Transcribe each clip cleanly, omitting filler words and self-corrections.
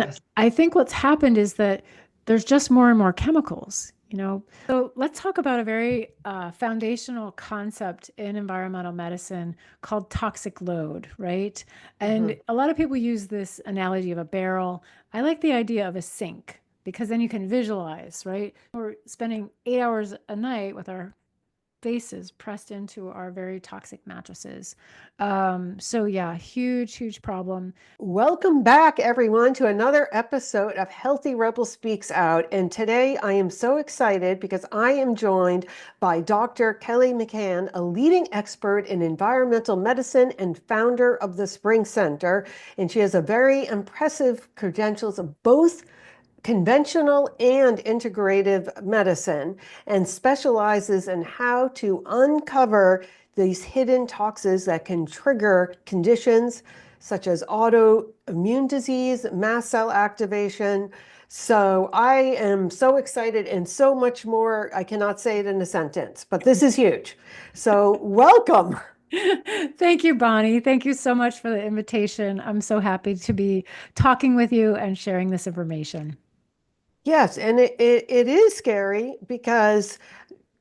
And Yes. I think what's happened is that there's just more and more chemicals, you know. So let's talk about a very foundational concept in environmental medicine called toxic load, right? And Hmm. a lot of people use this analogy of a barrel. I like the idea of a sink because then you can visualize, right? We're spending 8 hours a night with our faces pressed into our very toxic mattresses. So yeah, huge, huge problem. Welcome back, everyone, to another episode of Healthy Rebel Speaks Out. And today I am so excited because I am joined by Dr. Kelly McCann, a leading expert in environmental medicine and founder of the Spring Center. And she has a very impressive credentials of both conventional and integrative medicine and specializes in how to uncover these hidden toxins that can trigger conditions such as autoimmune disease, mast cell activation. So I am so excited and so much more. I cannot say it in a sentence, but this is huge. So welcome. Thank you, Bonnie. Thank you so much for the invitation. I'm so happy to be talking with you and sharing this information. Yes, and it is scary because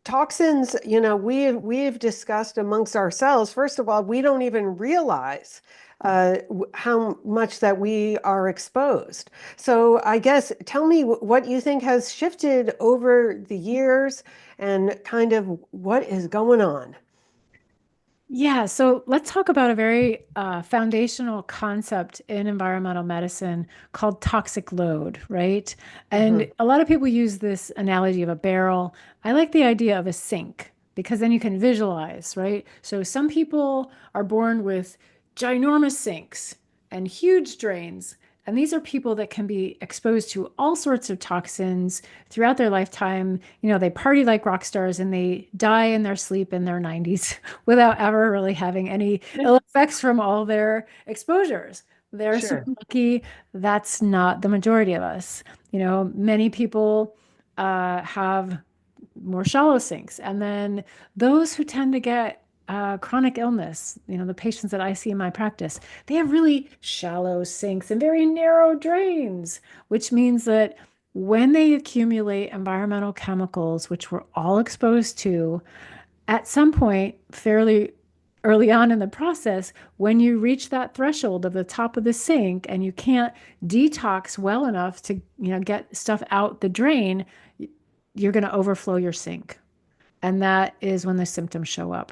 toxins, we've discussed amongst ourselves. First of all, we don't even realize how much that we are exposed. So I guess tell me what you think has shifted over the years and kind of what is going on. Yeah, so let's talk about a very foundational concept in environmental medicine called toxic load, right? And Hmm. a lot of people use this analogy of a barrel. I like the idea of a sink because then you can visualize, right? So some people are born with ginormous sinks and huge drains. And these are people that can be exposed to all sorts of toxins throughout their lifetime. You know, they party like rock stars and they die in their sleep in their 90s without ever really having any ill effects from all their exposures. They're super Sure. lucky. That's not the majority of us. You know, many people have more shallow sinks. And then those who tend to get chronic illness, you know, the patients that I see in my practice, they have really shallow sinks and very narrow drains, which means that when they accumulate environmental chemicals, which we're all exposed to, at some point, fairly early on in the process, when you reach that threshold of the top of the sink and you can't detox well enough to, get stuff out the drain, you're going to overflow your sink. And that is when the symptoms show up.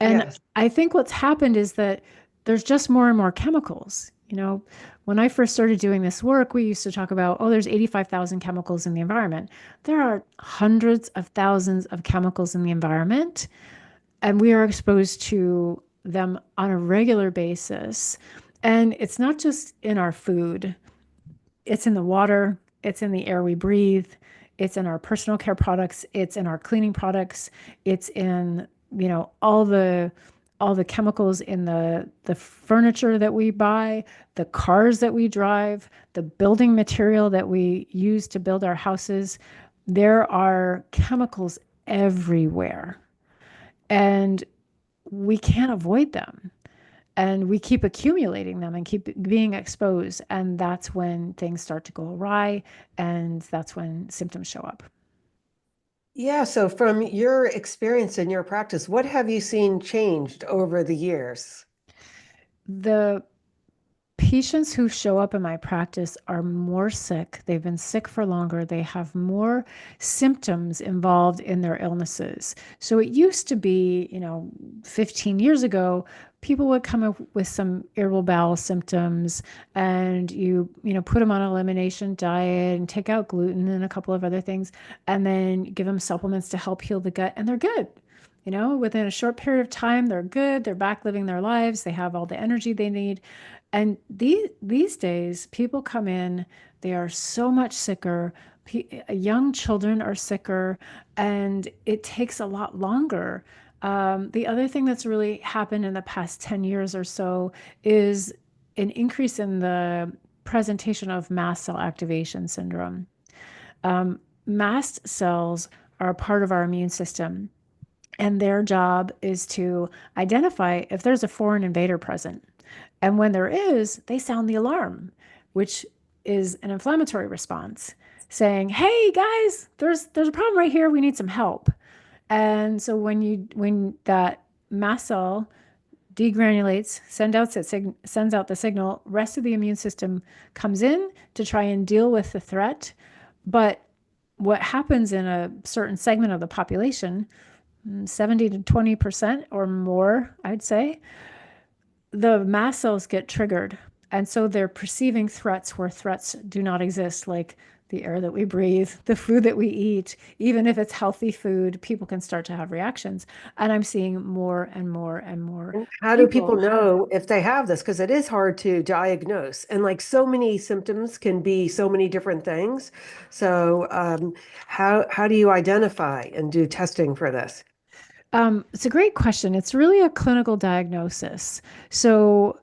And Yes. I think what's happened is that there's just more and more chemicals. You know, when I first started doing this work, we used to talk about, oh, there's 85,000 chemicals in the environment. There are hundreds of thousands of chemicals in the environment, and we are exposed to them on a regular basis. And it's not just in our food, it's in the water, it's in the air we breathe, it's in our personal care products, it's in our cleaning products, it's in, all the chemicals in the furniture that we buy, the cars that we drive, the building material that we use to build our houses. There are chemicals everywhere, and we can't avoid them, and we keep accumulating them and keep being exposed, and that's when things start to go awry, and that's when symptoms show up. Yeah, so from your experience in your practice, what have you seen changed over the years? The patients who show up in my practice are more sick. They've been sick for longer. They have more symptoms involved in their illnesses. So it used to be, 15 years ago, people would come up with some irritable bowel symptoms, and put them on an elimination diet and take out gluten and a couple of other things, and then give them supplements to help heal the gut, and they're good. Within a short period of time, they're good. They're back living their lives. They have all the energy they need. And these days, people come in, they are so much sicker. Young children are sicker, and it takes a lot longer. The other thing that's really happened in the past 10 years or so is an increase in the presentation of mast cell activation syndrome. Mast cells are a part of our immune system, and their job is to identify if there's a foreign invader present. And when there is, they sound the alarm, which is an inflammatory response saying, "Hey guys, there's a problem right here. We need some help." And so when that mast cell degranulates, sends out the signal, rest of the immune system comes in to try and deal with the threat. But what happens in a certain segment of the population, 70 to 20% or more, I'd say, the mast cells get triggered. And so they're perceiving threats where threats do not exist, like the air that we breathe, the food that we eat. Even if it's healthy food, people can start to have reactions. And I'm seeing more and more and more And how do people people have it. know if they have this? Because it is hard to diagnose. And like so many symptoms can be so many different things. So how do you identify and do testing for this? It's a great question. It's really a clinical diagnosis. So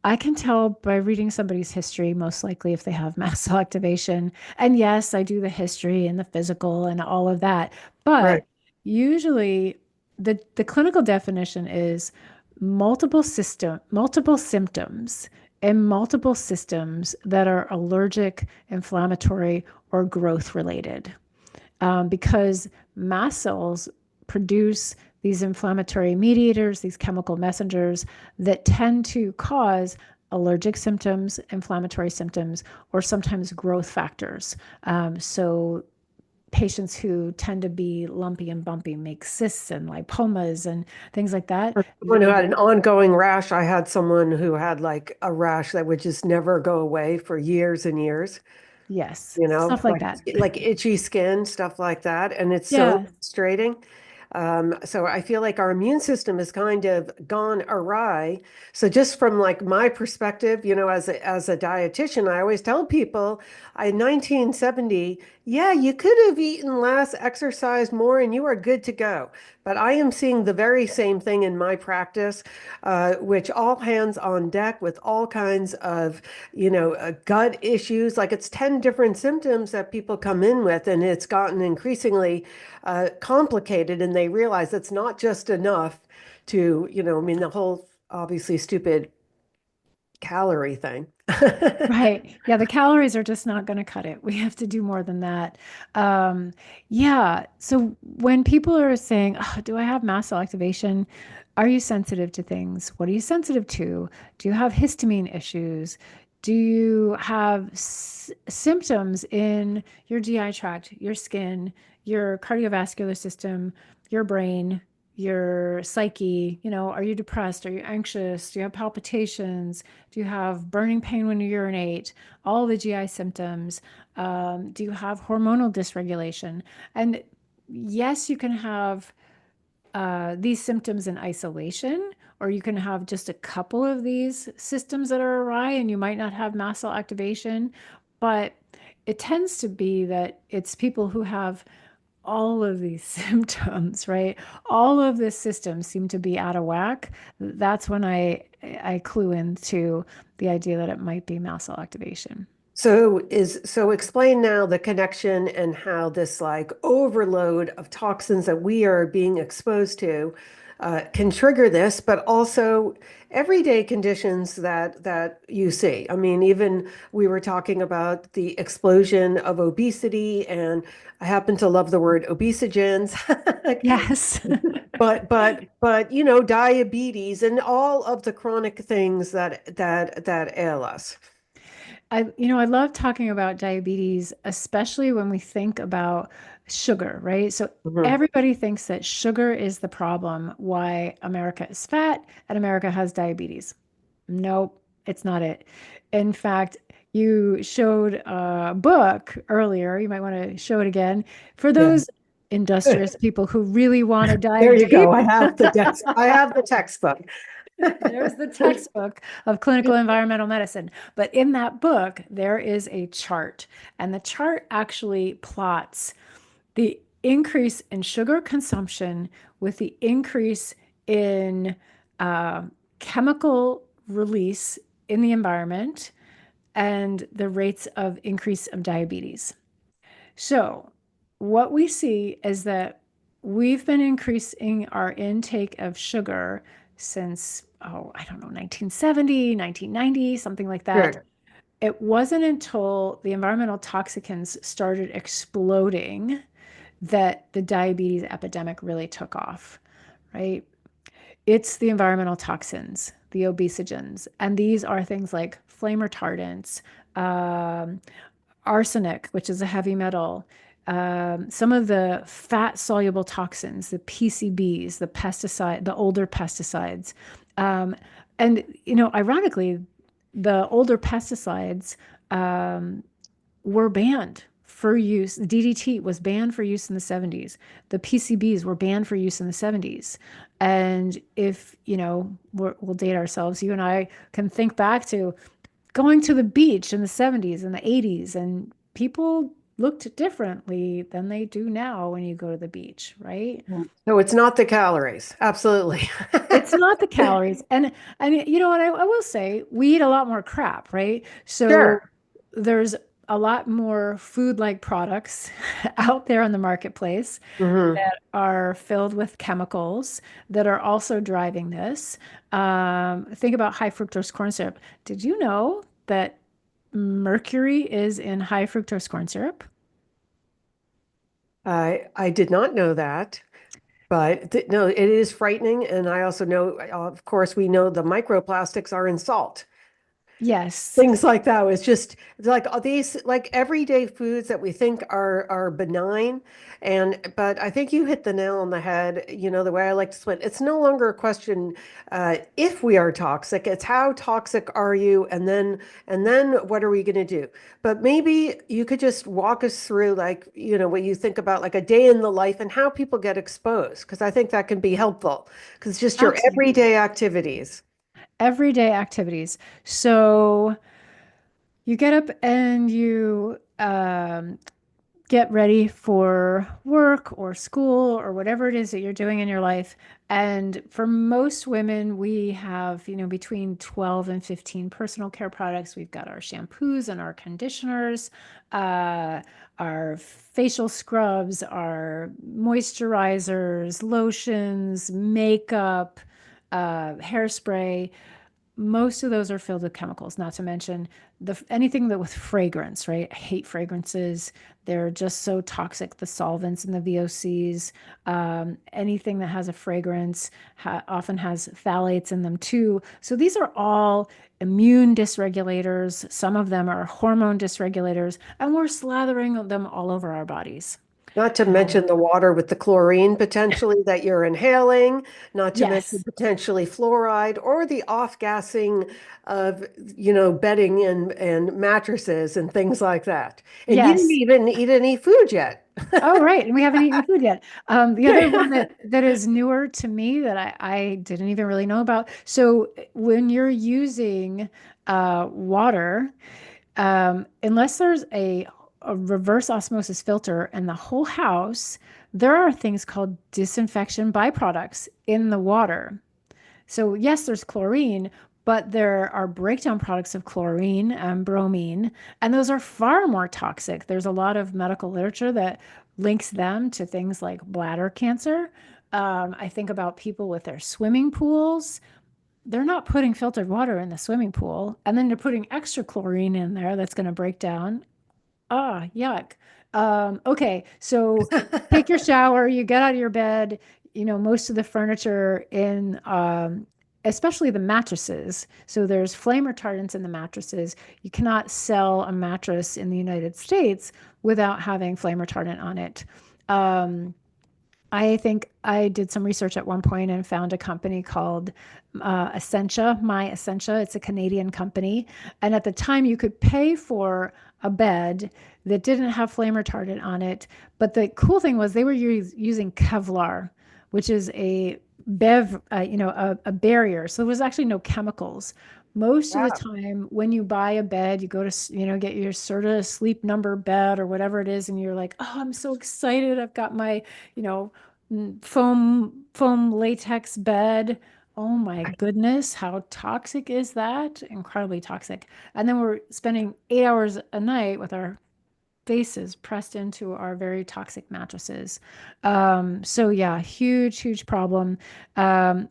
I can tell by reading somebody's history, most likely if they have mast cell activation. And yes, I do the history and the physical and all of that. Right. But usually the clinical definition is multiple symptoms and multiple systems that are allergic, inflammatory, or growth related. Because mast cells produce these inflammatory mediators, these chemical messengers that tend to cause allergic symptoms, inflammatory symptoms, or sometimes growth factors. So patients who tend to be lumpy and bumpy make cysts and lipomas and things like that. For someone who had an ongoing rash, I had someone who had like a rash that would just never go away for years and years. Yes, You know, stuff like that. like itchy skin, stuff like that. And it's so Yeah. frustrating. So I feel like our immune system has kind of gone awry. So just from like my perspective, as a dietitian, I always tell people, in 1970, yeah, you could have eaten less, exercised more, and you are good to go. But I am seeing the very same thing in my practice, which all hands on deck with all kinds of gut issues. Like it's 10 different symptoms that people come in with, and it's gotten increasingly complicated. And they realize it's not just enough to, I mean, the whole obviously stupid calorie thing. Right. Yeah, the calories are just not going to cut it. We have to do more than that. Um, yeah. So when people are saying, oh, do I have mast cell activation? Are you sensitive to things? What are you sensitive to? Do you have histamine issues? Do you have symptoms in your GI tract, your skin, your cardiovascular system, your brain, your psyche? Are you depressed? Are you anxious? Do you have palpitations? Do you have burning pain when you urinate? All the GI symptoms. Do you have hormonal dysregulation? And yes, you can have these symptoms in isolation, or you can have just a couple of these systems that are awry, and you might not have mast cell activation. But it tends to be that it's people who have all of these symptoms, right? All of the systems seem to be out of whack. That's when I clue into the idea that it might be mast cell activation. So explain now the connection and how this like overload of toxins that we are being exposed to can trigger this, but also everyday conditions that you see. I mean, even we were talking about the explosion of obesity, and I happen to love the word obesogens. Yes. But diabetes and all of the chronic things that ail us. I love talking about diabetes, especially when we think about sugar, right? So Mhm. everybody thinks that sugar is the problem why America is fat and America has diabetes. Nope, it's not it. In fact, you showed a book earlier. You might want to show it again for Yeah. those industrious people who really want to There dive you deep. go. I have the textbook. There's the textbook of clinical environmental medicine. But in that book, there is a chart, and the chart actually plots the increase in sugar consumption with the increase in uh, chemical release in the environment and the rates of increase of diabetes. So, what we see is that we've been increasing our intake of sugar since oh, I don't know, 1970, 1990, something like that. Sure. It wasn't until the environmental toxicants started exploding that the diabetes epidemic really took off, right? It's the environmental toxins, the obesogens, and these are things like flame retardants, um, arsenic, which is a heavy metal, some of the fat soluble toxins, the PCBs, the pesticide, the older pesticides. Um, and, ironically, the older pesticides um, were banned for use. DDT was banned for use in the 70s. The PCBs were banned for use in the 70s. And if, we'll date ourselves, you and I can think back to going to the beach in the 70s and the 80s, and people looked differently than they do now when you go to the beach, right? So it's not the calories. Absolutely. It's not the calories. And what I will say, we eat a lot more crap, right? So Sure. there's a lot more food-like products out there in the marketplace Hmm. that are filled with chemicals that are also driving this. Think about high fructose corn syrup. Did you know that mercury is in high fructose corn syrup? I did not know that, but no, it is frightening. And I also know, of course, we know the microplastics are in salt. Yes. Things like that. It's like all these like everyday foods that we think are benign. But I think you hit the nail on the head. The way I like to split, it's no longer a question if we are toxic, it's how toxic are you, and then what are we going to do? But maybe you could just walk us through like, what you think about like a day in the life and how people get exposed, because I think that can be helpful because it's just your Absolutely. everyday activities. Everyday activities. So you get up and you get ready for work or school or whatever it is that you're doing in your life. And for most women, we have, between 12 and 15 personal care products. We've got our shampoos and our conditioners, uh, our facial scrubs, our moisturizers, lotions, makeup, hairspray. Most of those are filled with chemicals, not to mention anything that with fragrance, right? I hate fragrances. They're just so toxic. The solvents in the VOCs, anything that has a fragrance often has phthalates in them too. So these are all immune dysregulators. Some of them are hormone dysregulators, and we're slathering them all over our bodies. Not to Um, mention the water with the chlorine potentially that you're inhaling, not to mention yes, potentially fluoride or the off-gassing of, bedding and mattresses and things like that. And you didn't yes. even eat any food yet. Oh, right. And we haven't eaten food yet. The other one Yeah. that is newer to me that I didn't even really know about. So when you're using water, unless there's a reverse osmosis filter in the whole house, there are things called disinfection byproducts in the water. So yes, there's chlorine, but there are breakdown products of chlorine and bromine, and those are far more toxic. There's a lot of medical literature that links them to things like bladder cancer. I think about people with their swimming pools. They're not putting filtered water in the swimming pool, and then they're putting extra chlorine in there that's going to break down. Ah, yuck. Okay, so take your shower, you get out of your bed, most of the furniture in, especially the mattresses. So there's flame retardants in the mattresses. You cannot sell a mattress in the United States without having flame retardant on it. Um, I think I did some research at one point and found a company called Essentia, My Essentia. It's a Canadian company. And at the time, you could pay for a bed that didn't have flame retardant on it. But the cool thing was they were using Kevlar, which is a barrier. So there was actually no chemicals. Most of the Wow. time, when you buy a bed, you go to, get your sort of sleep number bed or whatever it is, and you're like, oh, I'm so excited. I've got my, you know, foam latex bed. Oh my goodness, how toxic is that? Incredibly toxic. And then we're spending 8 hours a night with our faces pressed into our very toxic mattresses. So yeah, huge, huge problem. Um,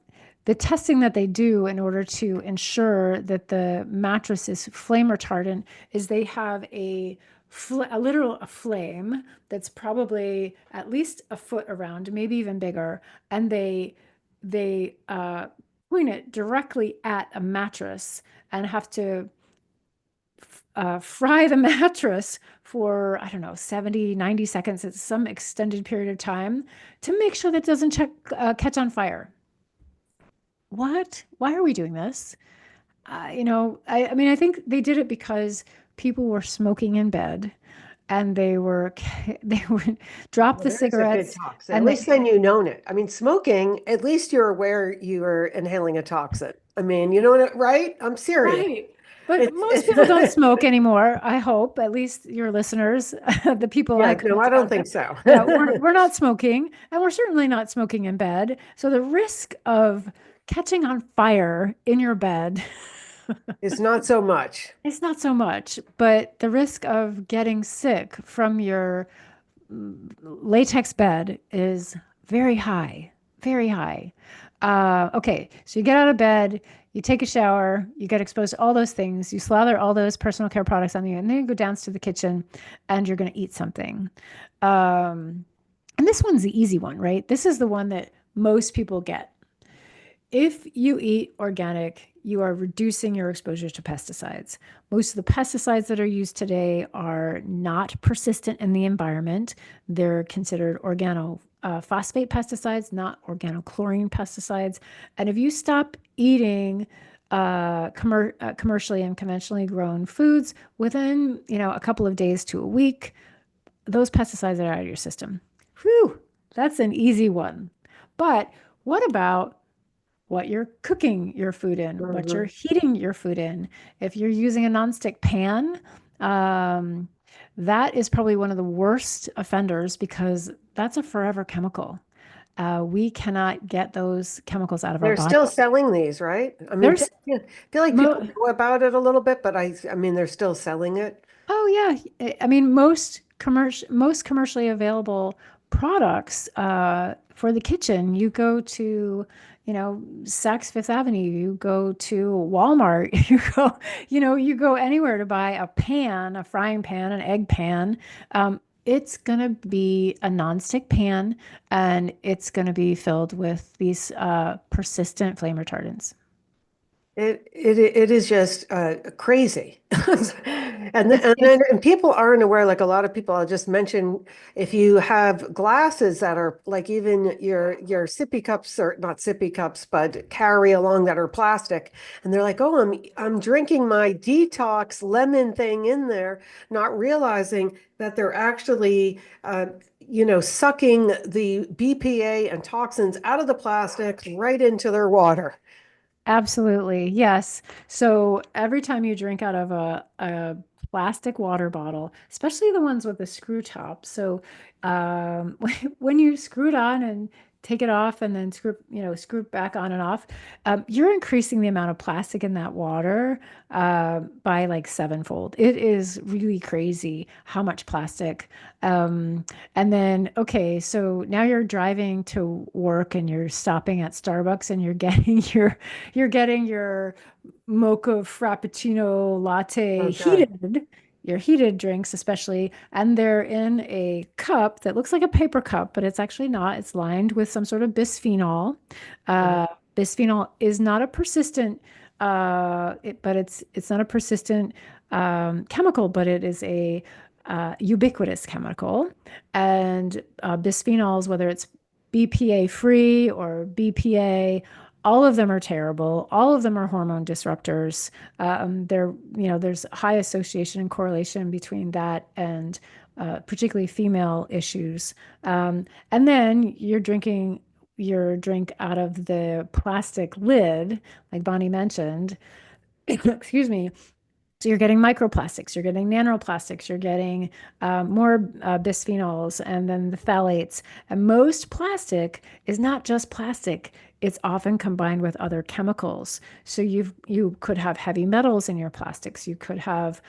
the testing that they do in order to ensure that the mattress is flame retardant is they have a literal a flame that's probably at least a foot around, maybe even bigger, and they point it directly at a mattress and have to fry the mattress for, I don't know, 70, 90 seconds. It's some extended period of time to make sure that it doesn't catch on fire. What? Why are we doing this? I mean, I think they did it because people were smoking in bed and they would drop Well, the there's a good cigarettes toxin. At and least they, then you know it. I mean, smoking, at least you're aware you are inhaling a toxin. I mean, you know what, right? I'm serious. right. But most people don't It's smoke anymore, I hope, at least your listeners, the people I yeah, come no, I into don't think contact. so. Yeah, we're not smoking, and we're certainly not smoking in bed. So the risk of catching on fire in your bed It's not so much. is not so much, but the risk of getting sick from your latex bed is very high, very high. Okay, so you get out of bed, you take a shower, you get exposed to all those things, you slather all those personal care products on you, and then you go down to the kitchen and you're going to eat something. Um, and this one's the easy one, right? This is the one that most people get. If you eat organic, you are reducing your exposure to pesticides. Most of the pesticides that are used today are not persistent in the environment. They're considered phosphate pesticides, not organochlorine pesticides. And if you stop eating commercially and conventionally grown foods within, a couple of days to a week, those pesticides are out of your system. Whew, that's an easy one. But what about what you're cooking your food in, what you're Mhm. heating your food in? If you're using a nonstick pan, um, that is probably one of the worst offenders because that's a forever chemical. We cannot get those chemicals out of our They're body. still selling these, right? I mean, There's yeah, I feel like people mo know about it a little bit, but I mean, they're still selling it. Oh yeah, I mean most commercially available products for the kitchen. You go to, Saks Fifth Avenue. You go to Walmart. You go anywhere to buy a pan, a frying pan, an egg pan. It's gonna be a nonstick pan, and it's gonna be filled with these persistent flame retardants. It is just crazy, It's then it's and people aren't aware. Like a lot of people, I'll just mention if you have glasses that are like even your sippy cups or not sippy cups, but carry along that are plastic, and they're like, oh, I'm drinking my detox lemon thing in there, not realizing that they're actually sucking the BPA and toxins out of the plastic right into their water. Absolutely. Yes. So every time you drink out of a plastic water bottle, especially the ones with the screw top. So when you screw it on and take it off and then screw it back on and off, you're increasing the amount of plastic in that water by like sevenfold. It is really crazy how much plastic. And then, okay, so now you're driving to work and you're stopping at Starbucks and you're getting your mocha frappuccino latte Oh God. heated, your heated drinks especially, and they're in a cup that looks like a paper cup, but it's actually not. It's lined with some sort of bisphenol. Uh, Uh, Bisphenol is not a persistent, but it's not a persistent chemical, but it is a ubiquitous chemical. And bisphenols, whether it's BPA free or BPA, all of them are terrible. All of them are hormone disruptors. There's high association and correlation between that and particularly female issues. And then you're drinking your drink out of the plastic lid, like Bonnie mentioned. Excuse me. So you're getting microplastics, you're getting nanoplastics, you're getting more bisphenols, and then the phthalates. And most plastic is not just plastic; it's often combined with other chemicals. So you could have heavy metals in your plastics. You could have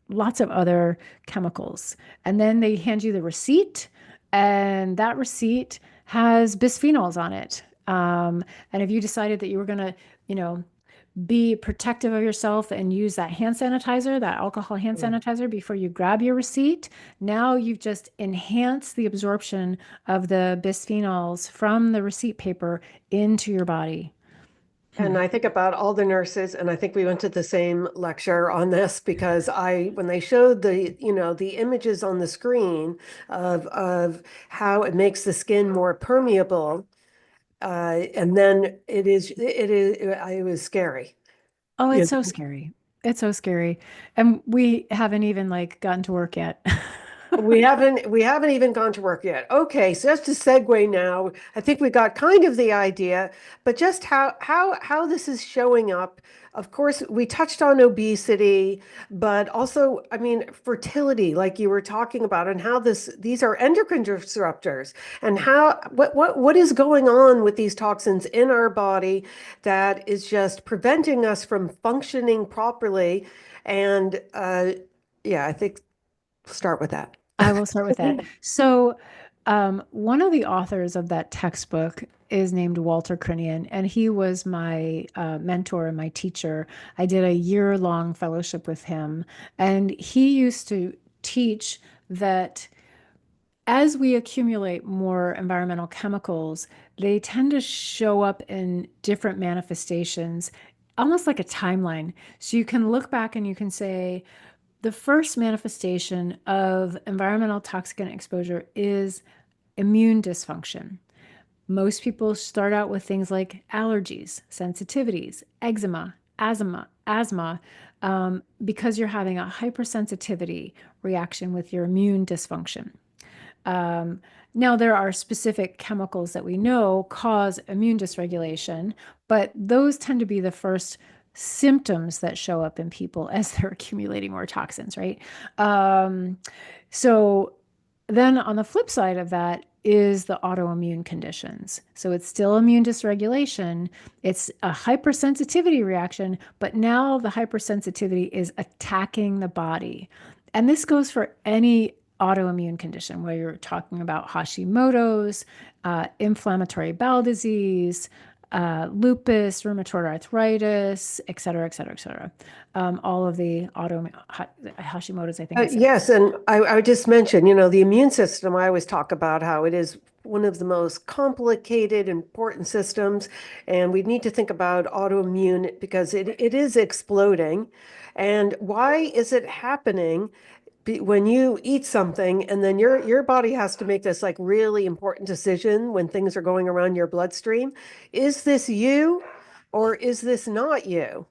lots of other chemicals, and then they hand you the receipt, and that receipt has bisphenols on it. And if you decided that you were going to, you know, be protective of yourself and use that hand sanitizer, that alcohol hand Mm. sanitizer before you grab your receipt, now you've just enhanced the absorption of the bisphenols from the receipt paper into your body. And I think about all the nurses, and I think we went to the same lecture on this because when they showed the images on the screen of how it makes the skin more permeable, and then it was scary. Oh, You it's so scary. It's so scary. And we haven't even like gotten to work yet. We haven't even gone to work yet. Okay, so just to segue now, I think we got kind of the idea, but just how this is showing up. Of course, we touched on obesity, but also, I mean, fertility, like you were talking about, and how these are endocrine disruptors, and how what is going on with these toxins in our body that is just preventing us from functioning properly. And yeah, I think start with that. I will start with that. So, one of the authors of that textbook is named Walter Crinian, and he was my mentor and my teacher. I did a year-long fellowship with him, and he used to teach that as we accumulate more environmental chemicals, they tend to show up in different manifestations, almost like a timeline. So you can look back and you can say, the first manifestation of environmental toxicant exposure is immune dysfunction. Most people start out with things like allergies, sensitivities, eczema, asthma, because you're having a hypersensitivity reaction with your immune dysfunction. Um, Now, there are specific chemicals that we know cause immune dysregulation, but those tend to be the first symptoms that show up in people as they're accumulating more toxins, right? Um, so then on the flip side of that is the autoimmune conditions. So it's still immune dysregulation. It's a hypersensitivity reaction, but now the hypersensitivity is attacking the body. And this goes for any autoimmune condition, where you're talking about Hashimoto's, inflammatory bowel disease, lupus, rheumatoid arthritis, et cetera, et cetera, et cetera. All of the Hashimoto's, I think I said. Yes, and I would just mention, the immune system, I always talk about how it is one of the most complicated, important systems, and we need to think about autoimmune because it is exploding. And why is it happening? When you eat something and then your body has to make this like really important decision when things are going around your bloodstream. Is this you or is this not you?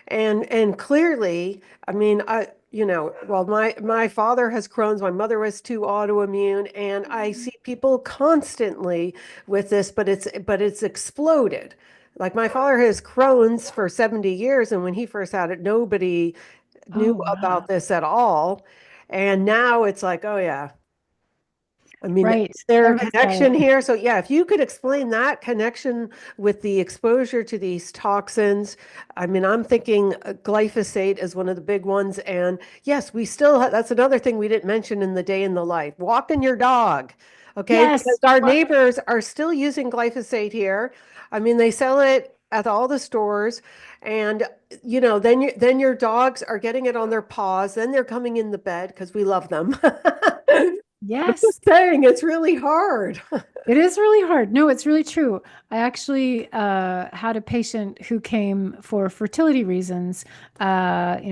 And clearly, I mean, well, my father has Crohn's, my mother has two autoimmune, and I see people constantly with this, but it's exploded. Like my father has Crohn's for 70 years, and when he first had it, nobody knew Oh, wow. about this at all. And now it's like, oh yeah, I mean, is Right. there a Everybody's got connection it. here? So yeah, if you could explain that connection with the exposure to these toxins, I mean, I'm thinking glyphosate is one of the big ones. And yes, that's another thing we didn't mention in the day in the life. Walking your dog, okay? Because Yes. our neighbors are still using glyphosate here. I mean, they sell it at all the stores, and then your dogs are getting it on their paws. Then they're coming in the bed because we love them. I'm Yes. just saying it's really hard. It is really hard. No, it's really true. I actually had a patient who came for fertility reasons.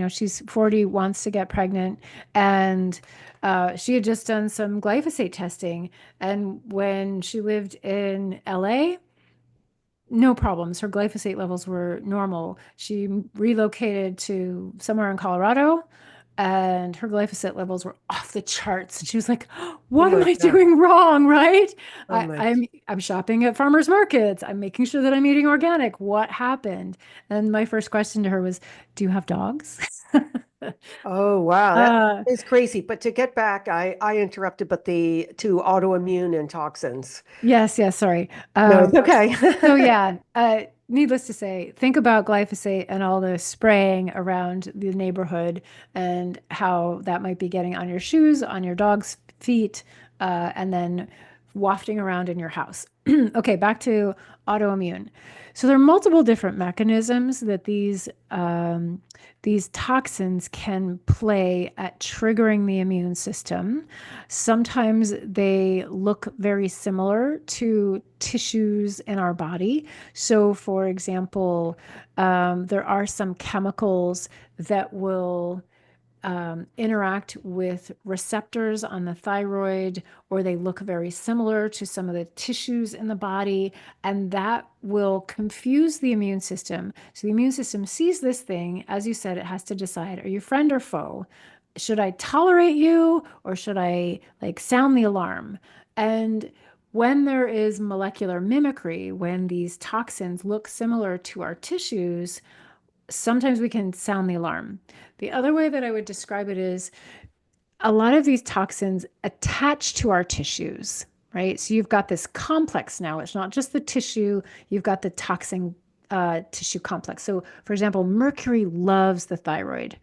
She's 40, wants to get pregnant, and she had just done some glyphosate testing. And when she lived in LA, no problems. Her glyphosate levels were normal. She relocated to somewhere in Colorado, and her glyphosate levels were off the charts. And she was like, Oh "What am my I God. doing wrong? Right? Oh my. I'm shopping at farmers markets. I'm making sure that I'm eating organic. What happened?" And my first question to her was, "Do you have dogs?" Oh wow. That uh, is crazy. But to get back, I interrupted, but the to autoimmune and toxins. yes, yes. Sorry. No, it's okay. So yeah, needless to say, think about glyphosate and all the spraying around the neighborhood and how that might be getting on your shoes, on your dog's feet, and then wafting around in your house. Okay, back to autoimmune. So there are multiple different mechanisms that these toxins can play at triggering the immune system. Sometimes they look very similar to tissues in our body. So, for example, there are some chemicals that will interact with receptors on the thyroid, or they look very similar to some of the tissues in the body, and that will confuse the immune system. So the immune system sees this thing, as you said, it has to decide, are you friend or foe? Should I tolerate you or should I like sound the alarm? And when there is molecular mimicry, when these toxins look similar to our tissues, sometimes we can sound the alarm. The other way that I would describe it is a lot of these toxins attach to our tissues, right? So you've got this complex now. It's not just the tissue, you've got the toxin tissue complex. So, for example, mercury loves the thyroid,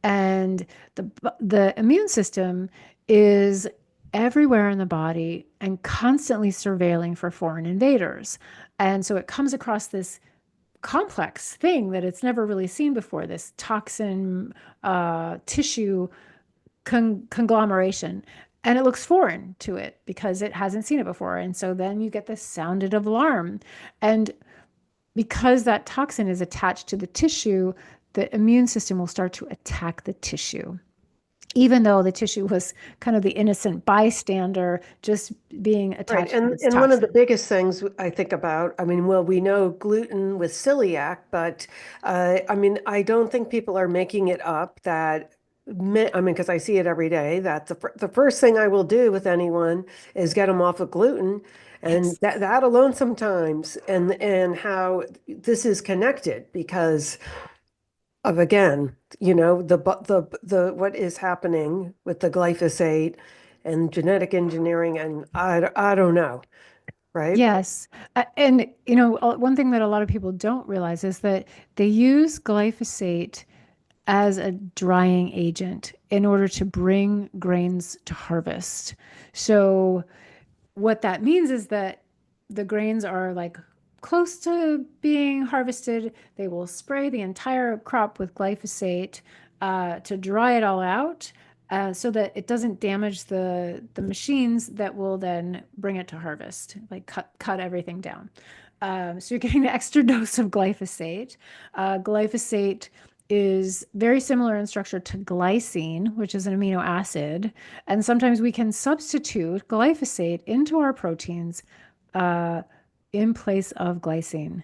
and the immune system is everywhere in the body and constantly surveilling for foreign invaders. And so it comes across this complex thing that it's never really seen before, this toxin tissue conglomeration. And it looks foreign to it because it hasn't seen it before. And so then you get this sounded alarm. And because that toxin is attached to the tissue, the immune system will start to attack the tissue, even though the tissue was kind of the innocent bystander just being Right. attached to And this and one of the toxin. biggest things I think about, I mean, well, we know gluten with celiac, but I mean, I don't think people are making it up that I mean, because I see it every day, that the first thing I will do with anyone is get them off of gluten, and Yes. that alone sometimes, and how this is connected because of, again, the what is happening with the glyphosate and genetic engineering, and I don't know, right? Yes. And, one thing that a lot of people don't realize is that they use glyphosate as a drying agent in order to bring grains to harvest. So what that means is that the grains are like close to being harvested. They will spray the entire crop with glyphosate to dry it all out, so that it doesn't damage the machines that will then bring it to harvest, like cut everything down. So you're getting the extra dose of glyphosate. Glyphosate is very similar in structure to glycine, which is an amino acid. And sometimes we can substitute glyphosate into our proteins uh, in place of glycine.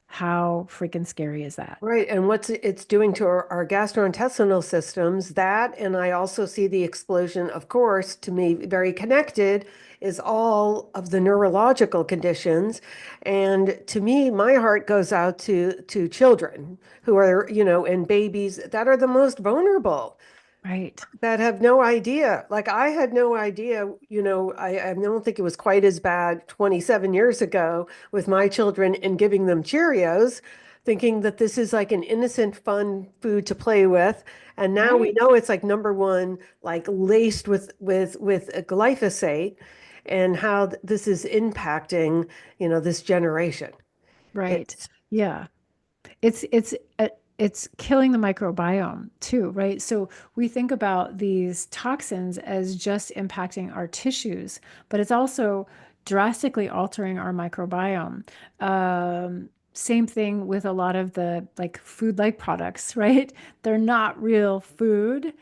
How freaking scary is that? Right. And what's it's doing to our gastrointestinal systems, that, and I also see the explosion, of course, to me, very connected, is all of the neurological conditions. And to me, my heart goes out to children who are, and babies that are the most vulnerable, Right. that have no idea. Like I had no idea, I don't think it was quite as bad 27 years ago with my children and giving them Cheerios, thinking that this is like an innocent, fun food to play with. And now we Right. know it's like number one, like laced with a glyphosate, and how this is impacting, this generation. Right. It's Yeah. It's killing the microbiome too, right? So we think about these toxins as just impacting our tissues, but it's also drastically altering our microbiome. Same thing with a lot of the like food-like products, right? They're not real food.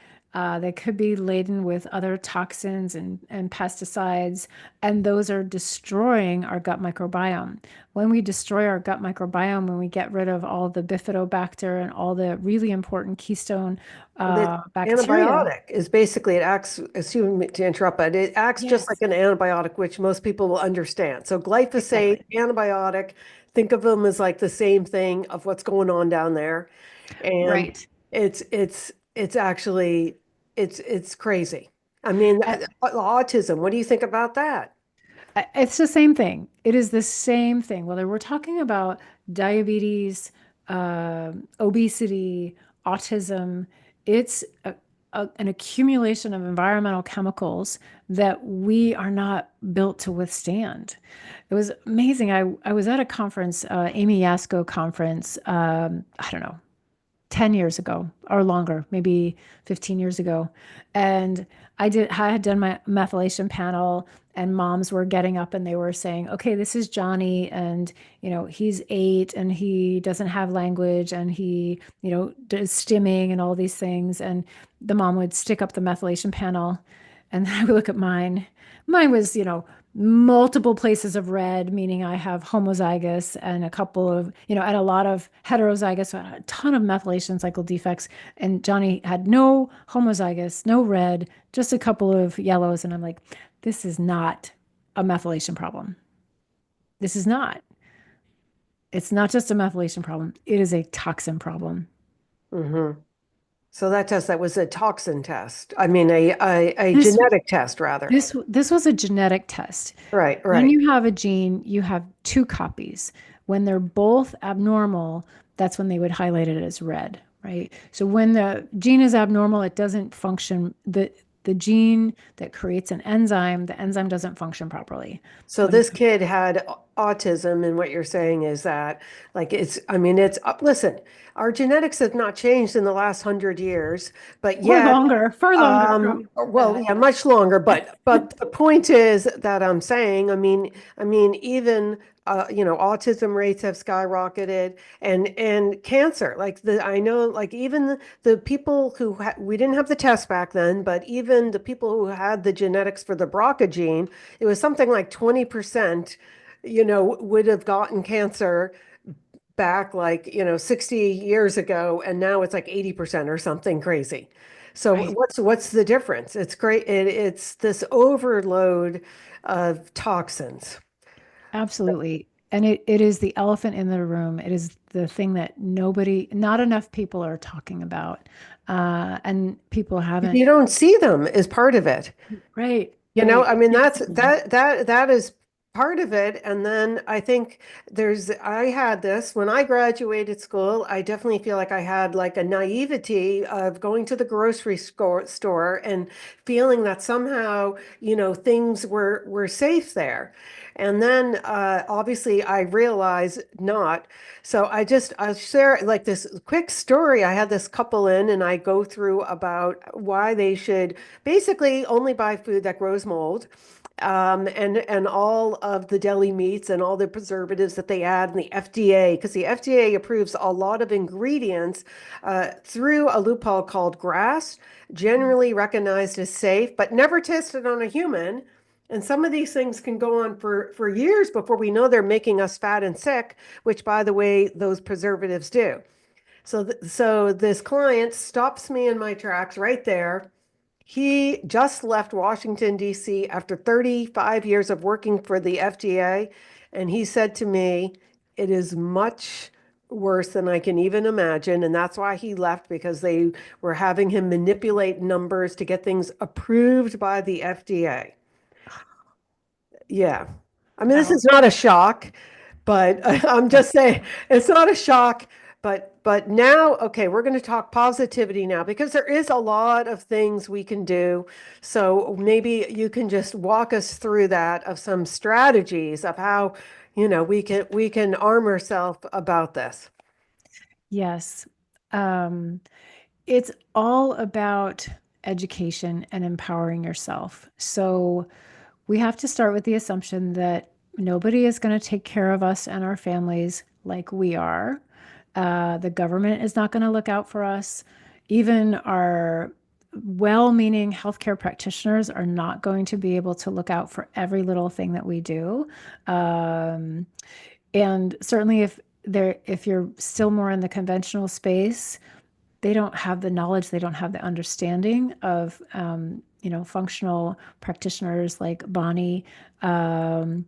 They could be laden with other toxins and pesticides, and those are destroying our gut microbiome. When we destroy our gut microbiome, when we get rid of all the bifidobacter and all the really important keystone The bacteria. antibiotic is basically, it acts, excuse me to interrupt, but it acts just like Yes, an antibiotic, which most people will understand. So glyphosate, exactly. antibiotic, think of them as like the same thing of what's going on down there. And Right. it's actually, it's crazy. I mean, autism, what do you think about that? It's the same thing. It is the same thing. Whether we're talking about diabetes, obesity, autism, it's an accumulation of environmental chemicals that we are not built to withstand. It was amazing. I was at a conference, Amy Yasko conference, I don't know, 10 years ago or longer, maybe 15 years ago. And I had done my methylation panel, and moms were getting up and they were saying, okay, this is Johnny, and he's 8 and he doesn't have language, and he does stimming and all these things. And the mom would stick up the methylation panel, and then I would look at mine was multiple places of red, meaning I have homozygous and a couple of, and a lot of heterozygous, so a ton of methylation cycle defects. And Johnny had no homozygous, no red, just a couple of yellows. And I'm like, this is not a methylation problem. This is not. It's not just a methylation problem. It is a toxin problem. Hmm. So that was a toxin test. I mean, a This genetic test, rather. this was a genetic test. Right, When right. you have a gene, you have two copies. When they're both abnormal, that's when they would highlight it as red, right? So when the gene is abnormal, it doesn't function. The gene that creates an enzyme, the enzyme doesn't function properly. So When this kid had autism, and what you're saying is that, like, I mean, listen, our genetics have not changed in the last 100 years, but yet, far longer, probably well, that. yeah, much longer. But the point is that I'm saying, I mean, even autism rates have skyrocketed, and cancer, like I know, like even the people we didn't have the test back then, but even the people who had the genetics for the BRCA gene, it was something like 20%, would have gotten cancer back, like, 60 years ago, and now it's like 80% or something crazy. So Right. what's the difference? It's great. It's this overload of toxins. Absolutely. And it is the elephant in the room. It is the thing that not enough people are talking about. And people haven't. You don't see them as part of it. Right, I right. mean, You that's see them. that is part of it. And then I think I had this when I graduated school. I definitely feel like I had like a naivety of going to the grocery store and feeling that somehow, things were safe there. And then obviously I realized not. So I'll share like this quick story. I had this couple in, and I go through about why they should basically only buy food that grows mold, and all of the deli meats and all the preservatives that they add, and the FDA, because the FDA approves a lot of ingredients through a loophole called GRAS, generally recognized as safe, but never tested on a human. And some of these things can go on for years before we know they're making us fat and sick, which, by the way, those preservatives do. So this client stops me in my tracks right there. He just left Washington, D.C. after 35 years of working for the FDA. And he said to me, it is much worse than I can even imagine. And that's why he left, because they were having him manipulate numbers to get things approved by the FDA. Yeah. I mean, this Wow. is not a shock, but I'm Right. just saying it's not a shock. But now, okay, we're going to talk positivity now, because there is a lot of things we can do. So maybe you can just walk us through that, of some strategies of how, we can arm ourselves about this. Yes. Um, it's all about education and empowering yourself. So we have to start with the assumption that nobody is going to take care of us and our families like we are. The government is not going to look out for us. Even our well meaning healthcare practitioners are not going to be able to look out for every little thing that we do. Um, and certainly, if you're still more in the conventional space, they don't have the knowledge, they don't have the understanding of functional practitioners like Bonni. Um,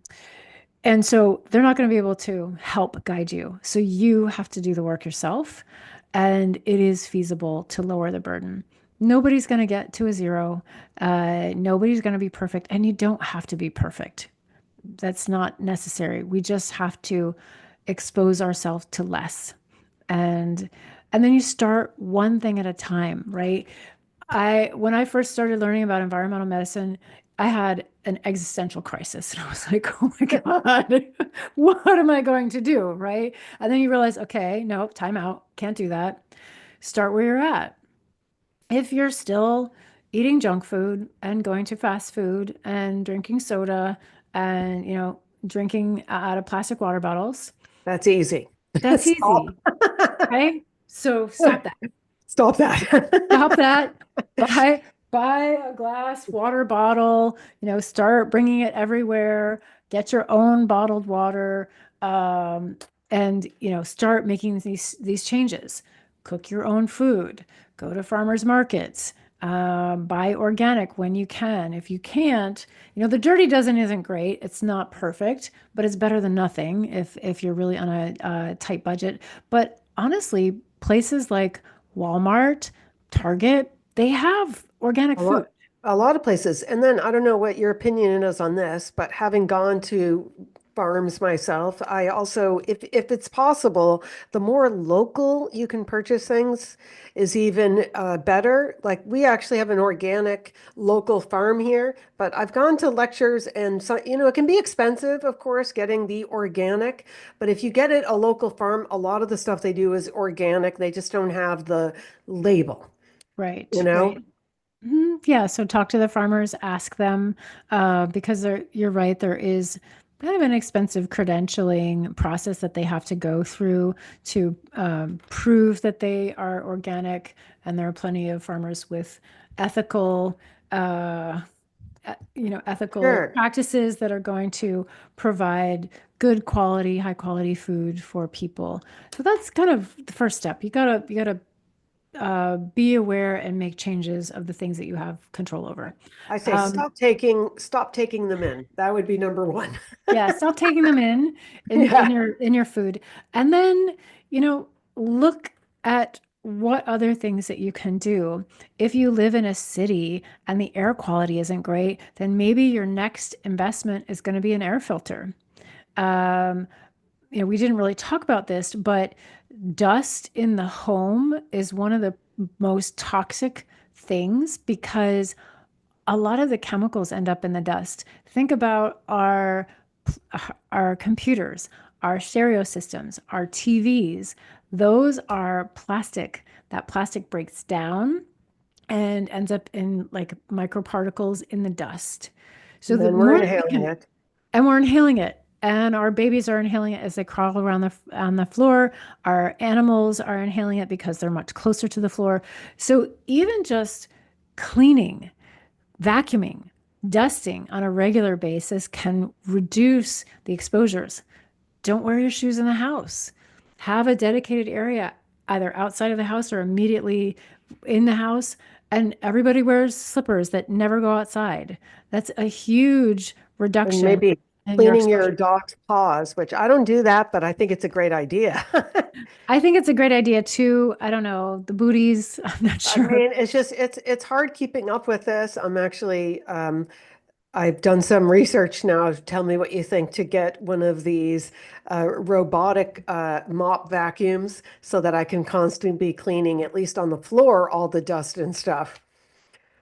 and so they're not going to be able to help guide you. So you have to do the work yourself. And it is feasible to lower the burden. Nobody's going to get to a zero. Nobody's going to be perfect. And you don't have to be perfect. That's not necessary. We just have to expose ourselves to less. And and then you start one thing at a time, right? When I first started learning about environmental medicine, I had an existential crisis. And I was like, oh my God, what am I going to do? Right. And then you realize, okay, no, time out. Can't do that. Start where you're at. If you're still eating junk food and going to fast food and drinking soda and, drinking out of plastic water bottles, That's easy. that's Stop. easy. Okay. So stop that. Stop that. Stop that. Buy a glass water bottle, start bringing it everywhere. Get your own bottled water, and start making these changes. Cook your own food. Go to farmers markets. Buy organic when you can. If you can't, the dirty dozen isn't great. It's not perfect, but it's better than nothing if you're really on a tight budget. But honestly, places like Walmart, Target, they have organic A food. lot, a lot of places. And then I don't know what your opinion is on this, but having gone to farms myself, I also, if it's possible, the more local you can purchase things is even better. Like we actually have an organic local farm here, but I've gone to lectures and so, it can be expensive, of course, getting the organic, but if you get it a local farm, a lot of the stuff they do is organic. They just don't have the label, you Right, know? right. Yeah, so talk to the farmers, ask them, because you're right, there is kind of an expensive credentialing process that they have to go through to prove that they are organic. And there are plenty of farmers with ethical, uh, ethical Sure. practices that are going to provide good quality, high quality food for people. So that's kind of the first step. You gotta be aware and make changes of the things that you have control over. I say Um, stop taking them in. That would be number one. yeah, stop taking them in Yeah. your food, and then look at what other things that you can do. If you live in a city and the air quality isn't great, then maybe your next investment is going to be an air filter. Um, we didn't really talk about this, but dust in the home is one of the most toxic things because a lot of the chemicals end up in the dust. Think about our computers, our stereo systems, our TVs. Those are plastic. That plastic breaks down and ends up in like microparticles in the dust. So And the then we're more that we inhaling can, it. and we're inhaling it, and our babies are inhaling it as they crawl around on the floor. Our animals are inhaling it because they're much closer to the floor. So even just cleaning, vacuuming, dusting on a regular basis can reduce the exposures. Don't wear your shoes in the house. Have a dedicated area either outside of the house or immediately in the house. And everybody wears slippers that never go outside. That's a huge And reduction maybe in your cleaning your exposure. dog's paws, which I don't do that, but I think it's a great idea. I think it's a great idea too. I don't know, the booties, I'm not I sure. mean, it's hard keeping up with this. I've done some research now. Tell me what you think to get one of these robotic mop vacuums so that I can constantly be cleaning, at least on the floor, all the dust and stuff.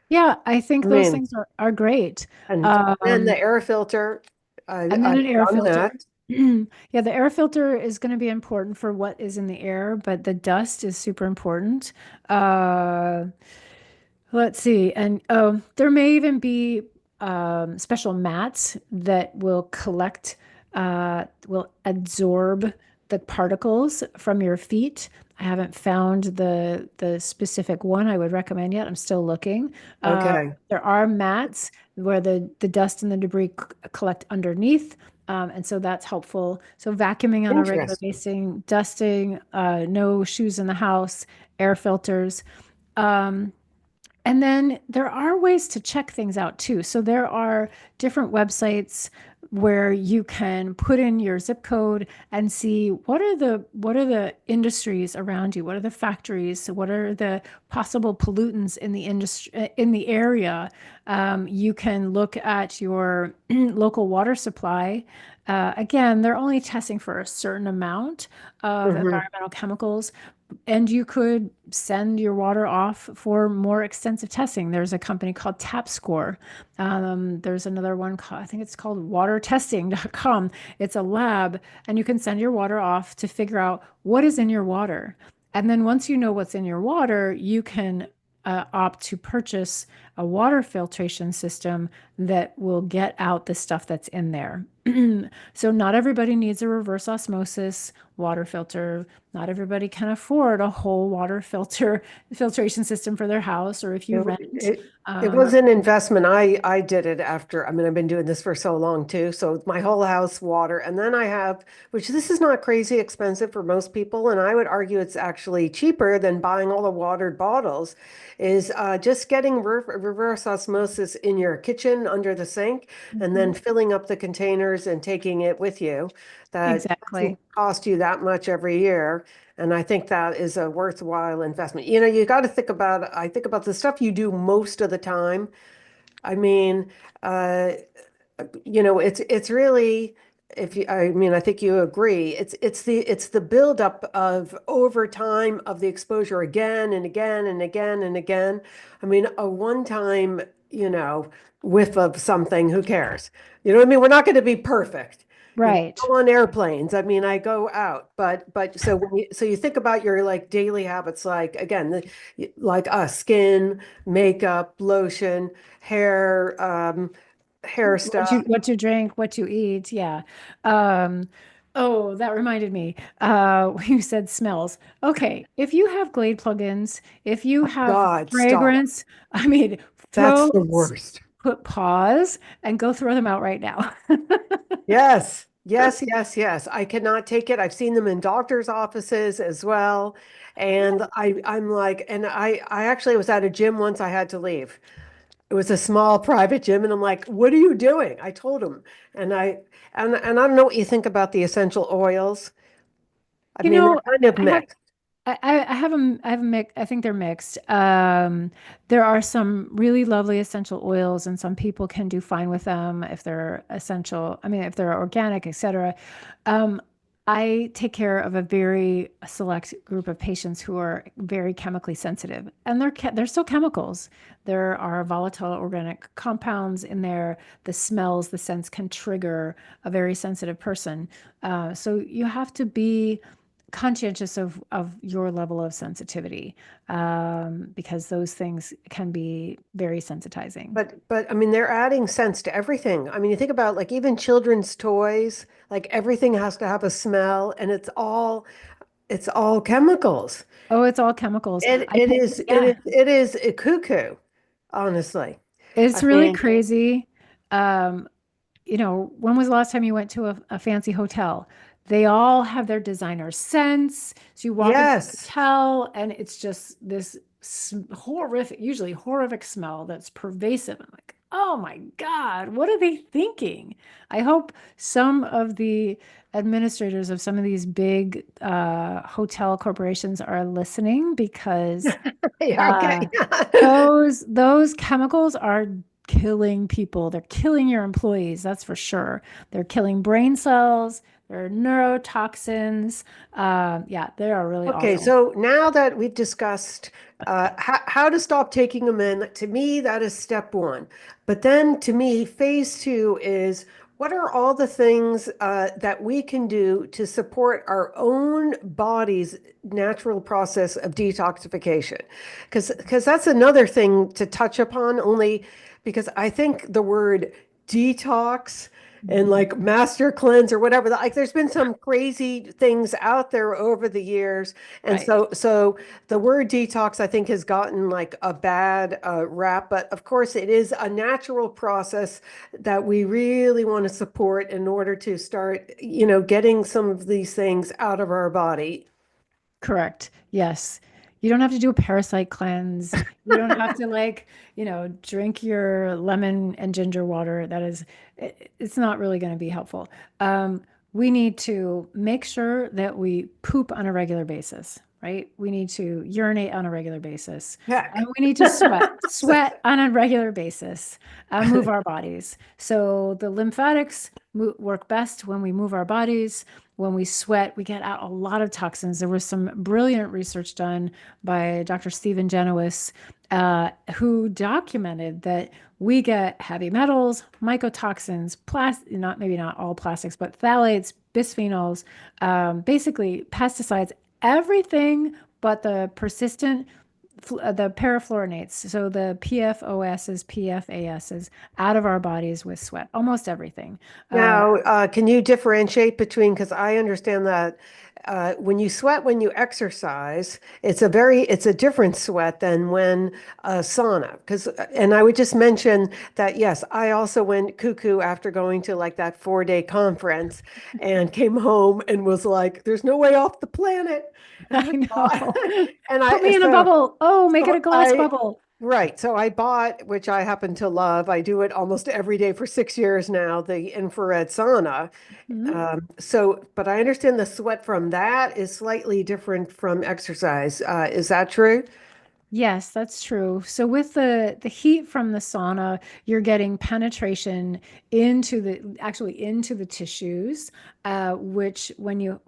Yeah, I I think those mean, things are great. and then the Um, air filter, and then I've an air done that. filter. Yeah, the air filter is going to be important for what is in the air, but the dust is super important. Uh, let's see. And oh, there may even be special mats that will absorb the particles from your feet. I haven't found the specific one I would recommend yet. I'm still looking. Okay, There are mats where the dust and the debris collect underneath. And so that's helpful. So vacuuming on a regular interesting. basis, dusting, no shoes in the house, air filters. Um, and then there are ways to check things out too. So there are different websites where you can put in your zip code and see what are the industries around you, what are the factories, what are the possible pollutants in the industry in the area. You can look at your local water supply. Again, they're only testing for a certain amount of Hmm. environmental chemicals, And you could send your water off for more extensive testing. There's a company called TapScore. There's another one called, I think it's called watertesting.com. It's a lab, and you can send your water off to figure out what is in your water. And then once you know what's in your water, you can opt to purchase a water filtration system that will get out the stuff that's in there. So not everybody needs a reverse osmosis water filter. Not everybody can afford a whole water filtration system for their house, or if you It, rent. it was an investment. I did it after, I mean, I've been doing this for so long too. So my whole house water. And then I have, which this is not crazy expensive for most people. And I would argue it's actually cheaper than buying all the watered bottles, is just getting reverse osmosis in your kitchen under the sink and then Mhm. filling up the containers and taking it with you. That doesn't Exactly. cost you that much every year. And I think that is a worthwhile investment. You know, you got to think about, I think about the stuff you do most of the time. I mean, uh, it's really, if you, I mean, I think you agree. It's the buildup of over time of the exposure again and again and again and again. I mean, a one-time, whiff of something, who cares? You know what I mean? We're not going to be perfect. Right. Go on airplanes. I mean, I go out, but so you think about your like daily habits, like again, like skin, makeup, lotion, hair, hair stuff. What you drink, what you eat. Yeah. Oh, that reminded me. You said smells. Okay. If you have Glade plugins, if you have God, stop. fragrance, I mean, That's throw, the worst. put pause and go throw them out right now. Yes, yes, yes, yes. I cannot take it. I've seen them in doctors' offices as well. And I'm like, and I actually was at a gym once I had to leave. It was a small private gym, and I'm like, "What are you doing?" I told him, and I don't know what you think about the essential oils. I You mean, know, they're kind of I have mixed. I have them. I have a mix. I think they're mixed. There are some really lovely essential oils, and some people can do fine with them if they're essential. I mean, if they're organic, etc. Um, I take care of a very select group of patients who are very chemically sensitive, and they're still chemicals. There are volatile organic compounds in there. The smells, the scents can trigger a very sensitive person. So you have to be conscientious of your level of sensitivity, because those things can be very sensitizing. But I mean, they're adding sense to everything. I mean, you think about like even children's toys, like everything has to have a smell, and it's all chemicals. Oh, it's all chemicals. It I it think, is it yeah, is it is a cuckoo, honestly. I it's really mean, crazy. Um, when was the last time you went to a fancy hotel? They all have their designer scents. So you walk into the yes. hotel and it's just this horrific, usually horrific smell that's pervasive. I'm like, oh my God, what are they thinking? I hope some of the administrators of some of these big hotel corporations are listening, because Yeah, okay. uh, those chemicals are killing people. They're killing your employees, that's for sure. They're killing brain cells. They're neurotoxins. Yeah, they are really Okay, awful. so now that we've discussed how to stop taking them in, to me, that is step one. But then to me, phase two is what are all the things that we can do to support our own body's natural process of detoxification? Because that's another thing to touch upon, only because I think the word detox and Mhm. like master cleanse or whatever, like there's been some crazy things out there over the years, and Right. so the word detox, I think, has gotten like a bad rap, but of course it is a natural process that we really want to support in order to start, getting some of these things out of our body. Correct. Yes. You don't have to do a parasite cleanse. You don't have to drink your lemon and ginger water. It's not really going to be helpful. We need to make sure that we poop on a regular basis, right? We need to urinate on a regular basis. And Heck. we need to sweat on a regular basis, move our bodies. So the lymphatics work best when we move our bodies. when we sweat, we get out a lot of toxins. There was some brilliant research done by Dr. Stephen Genowis, who documented that we get heavy metals, mycotoxins, not maybe not all plastics, but phthalates, bisphenols, basically pesticides, everything but the persistent the parafluorinates, so the PFOSs, PFASs, out of our bodies with sweat, almost everything. Uh, Now, can you differentiate between, because I understand that when you sweat, when you exercise, it's a different sweat than when sauna. And I would just mention that, yes, I also went cuckoo after going to like that 4-day conference and came home and was like, there's no way off the planet. I know. And Put me in a bubble. Oh, make it a glass I, bubble. right. So I bought, which I happen to love, I do it almost every day for 6 years now, the infrared sauna. Mhm. But I understand the sweat from that is slightly different from exercise. Is that true? Yes, that's true. So with the heat from the sauna, you're getting penetration into the tissues, which when you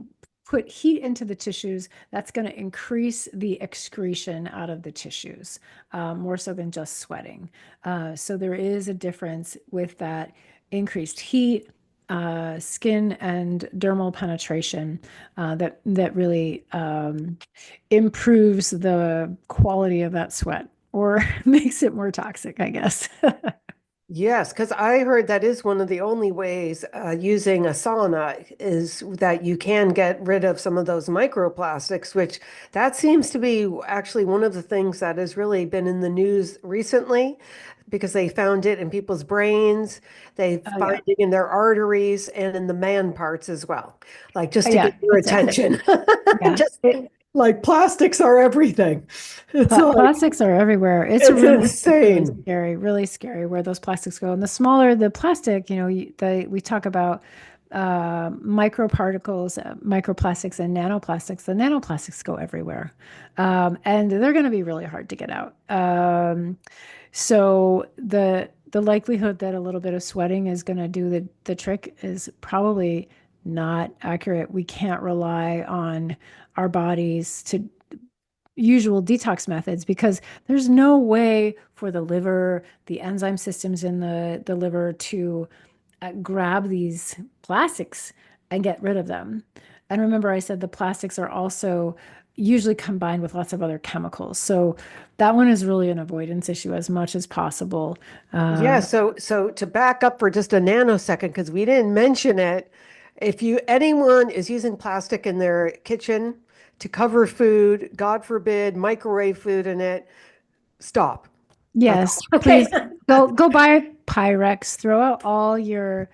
put heat into the tissues, that's going to increase the excretion out of the tissues, more so than just sweating. So there is a difference with that increased heat, skin and dermal penetration, that really improves the quality of that sweat or makes it more toxic, I guess. Yes, because I heard that is one of the only ways using a sauna is that you can get rid of some of those microplastics, which that seems to be actually one of the things that has really been in the news recently because they found it in people's brains, they Oh find yeah. it in their arteries and in the man parts as well. Like just Oh, to yeah, get your it's attention. yeah. Just like plastics are everything. It's like, Plastics are everywhere. It's it's really insane. really scary where those plastics go. And the smaller the plastic, we talk about microparticles, microplastics, and nanoplastics. The nanoplastics go everywhere, and they're going to be really hard to get out. So the likelihood that a little bit of sweating is going to do the trick is probably not accurate. We can't rely on our bodies to usual detox methods because there's no way for the liver, the enzyme systems in the liver to grab these plastics and get rid of them. And remember, I said the plastics are also usually combined with lots of other chemicals. So that one is really an avoidance issue as much as possible. Yeah, Uh, so to back up for just a nanosecond, because we didn't mention it, if anyone is using plastic in their kitchen to cover food, God forbid, microwave food in it, stop. That's Yes, all. Okay. please go buy Pyrex. Throw out all your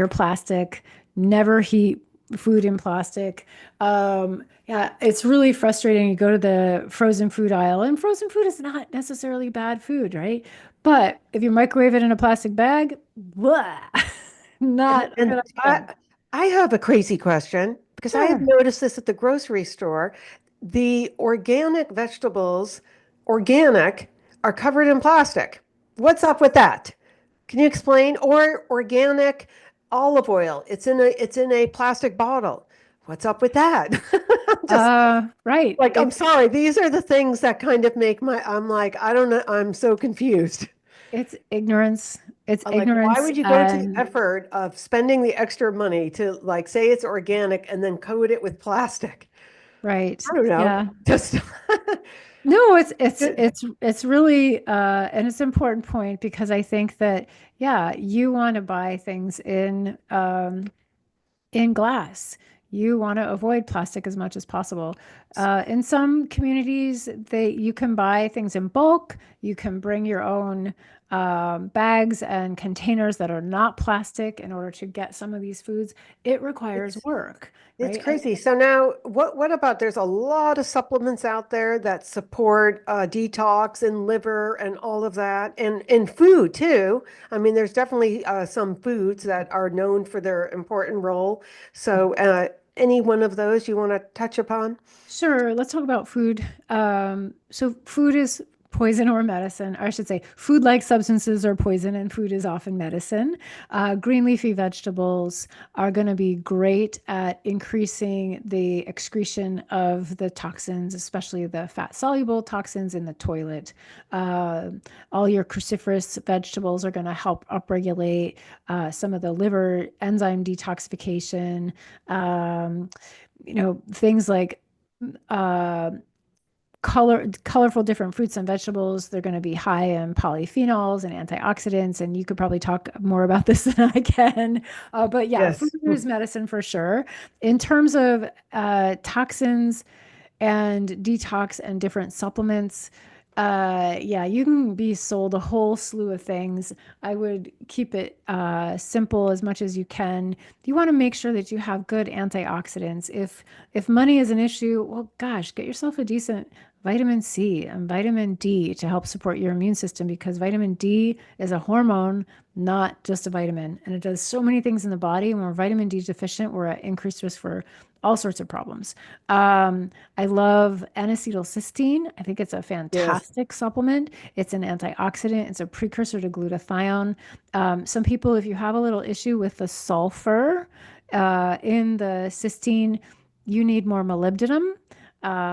plastic. Never heat food in plastic. Yeah, it's really frustrating. You go to the frozen food aisle, and frozen food is not necessarily bad food, right? But if you microwave it in a plastic bag, blah, And, not a and good idea. I have a crazy question because I have Sure. noticed this at the grocery store. The organic vegetables, organic, are covered in plastic. What's up with that? Can you explain? Or organic olive oil, it's in a plastic bottle. What's up with that? Just Right. like, I'm sorry, these are the things that kind of make I'm like, I don't know, I'm so confused. It's ignorance. It's I'm like, why ignorance would you go to the and effort of spending the extra money to like say it's organic and then coat it with plastic? right. I don't know. Yeah. Just No, it's really and it's an important point because I think that yeah, you want to buy things in glass. You want to avoid plastic as much as possible. In some communities, you can buy things in bulk. You can bring your own bags and containers that are not plastic in order to get some of these foods. It requires it's work, It's right? And crazy. So now, what about there's a lot of supplements out there that support detox and liver and all of that, and food too. I mean, there's definitely some foods that are known for their important role. So, any one of those you want to touch upon? sure, let's talk about food. So food is poison or medicine, or I should say, food-like substances are poison, and food is often medicine. Green leafy vegetables are going to be great at increasing the excretion of the toxins, especially the fat-soluble toxins in the toilet. Uh, all your cruciferous vegetables are going to help upregulate some of the liver enzyme detoxification. Things like uh, colorful different fruits and vegetables. They're going to be high in polyphenols and antioxidants, and you could probably talk more about this than I can. But yeah, food Yes. is medicine for sure. In terms of toxins and detox and different supplements, yeah, you can be sold a whole slew of things. I would keep it simple as much as you can. You want to make sure that you have good antioxidants. If money is an issue, well, gosh, get yourself a decent vitamin C and vitamin D to help support your immune system, because vitamin D is a hormone, not just a vitamin. And it does so many things in the body. When we're vitamin D deficient, we're at increased risk for all sorts of problems. I love N-acetylcysteine. I think it's a Yes. fantastic supplement. It's an antioxidant. It's a precursor to glutathione. Some people, if you have a little issue with the sulfur in the cysteine, you need more molybdenum,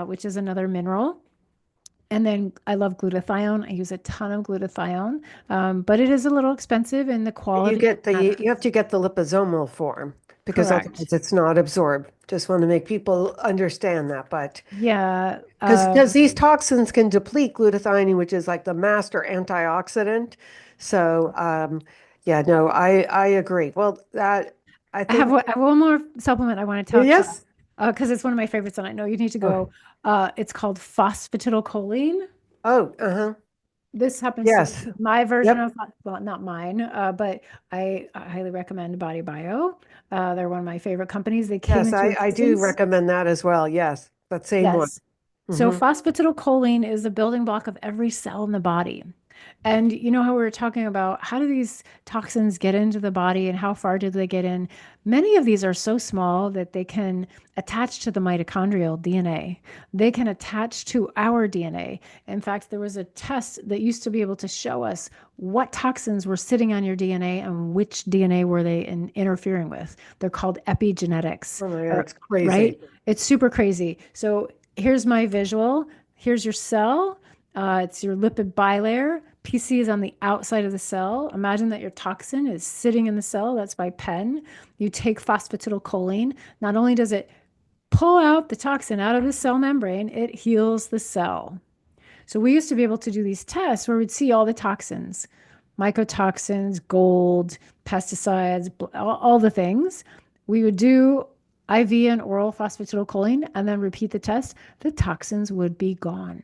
which is another mineral. And then I love glutathione. I use a ton of glutathione, but it is a little expensive in the You quality get the matter. you have to get the liposomal form because Correct. otherwise it's not absorbed. Just want to make people understand that. But Yeah. because these toxins can deplete glutathione, which is like the master antioxidant. So yeah, no, I agree. Well, that I think I have one more supplement I want to talk to yes. because it's one of my favorites, and I know you need to Oh, go. It's called phosphatidylcholine. oh, uh-huh. This happens to be Yes. my version Yep. of, well, not mine, but I highly recommend Body Bio. They're one of my favorite companies. They came Yes, into I do existence. recommend that as well. Yes. That same one. Yes. So Hmm. phosphatidylcholine is the building block of every cell in the body. And you know how we were talking about how do these toxins get into the body and how far do they get in? Many of these are so small that they can attach to the mitochondrial DNA. They can attach to our DNA. In fact, there was a test that used to be able to show us what toxins were sitting on your DNA and which DNA were they interfering with. They're called epigenetics, Oh my God, or, it's crazy. right? It's super crazy. So here's my visual. Here's your cell. It's your lipid bilayer. PC is on the outside of the cell. Imagine that your toxin is sitting in the cell. That's by pen. You take phosphatidylcholine. Not only does it pull out the toxin out of the cell membrane, it heals the cell. So we used to be able to do these tests where we'd see all the toxins, mycotoxins, gold, pesticides, all the things. We would do IV and oral phosphatidylcholine and then repeat the test. The toxins would be gone.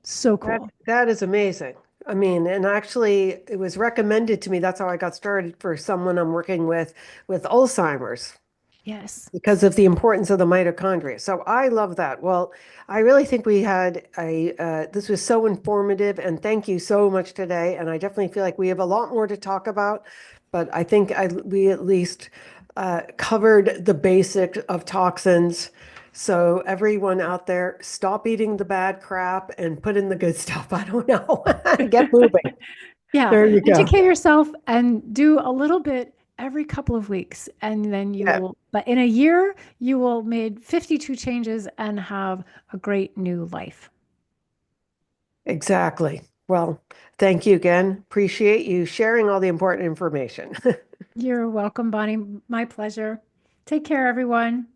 So cool. That is amazing. I mean, and actually it was recommended to me. That's how I got started for someone I'm working with Alzheimer's Yes. because of the importance of the mitochondria. So I love that. Well, I really think we had this was so informative and thank you so much today. And I definitely feel like we have a lot more to talk about, but I think we at least covered the basic of toxins. So everyone out there, stop eating the bad crap and put in the good stuff. I don't know. Get moving. Yeah. There you go. Educate yourself and do a little bit every couple of weeks. And then you Yeah, will, but in a year, you will made 52 changes and have a great new life. exactly. Well, thank you again. Appreciate you sharing all the important information. You're welcome, Bonnie. My pleasure. Take care, everyone.